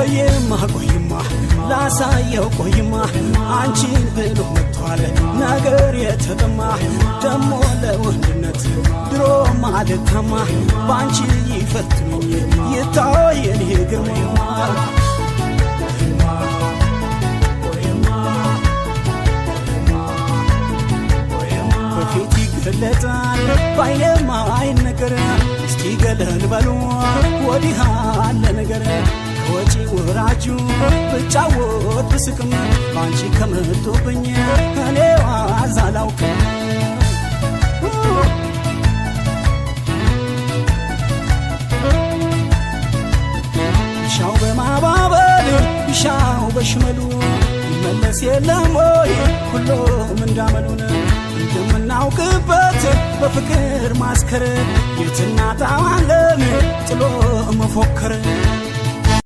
ቆይማ ላሳየው ቆይማ አንቺን ብሎ መጥቷል ነገር የተጠማ ደሞ ለወንድነት ድሮ ማለታማ ባንቺ ይፈትኑኝ ይታየን ይግርማ በፊት ይገለጣል ባይኔማ አይነገር እስቲ ገለል በሉ ወዲህ አለ ነገር ወጪ ወራጁ ብጫወት ብስቅም ባንቺ ከመጡብኝ እኔ ዋዛላውቅም ሻው በማባበል ሻው በሽመሉ ይመለስ የለም ወይ ሁሉም እንዳመሉን እንደምናውቅበት በፍቅር ማስከር የትናጣዋለም ጥሎ መፎከር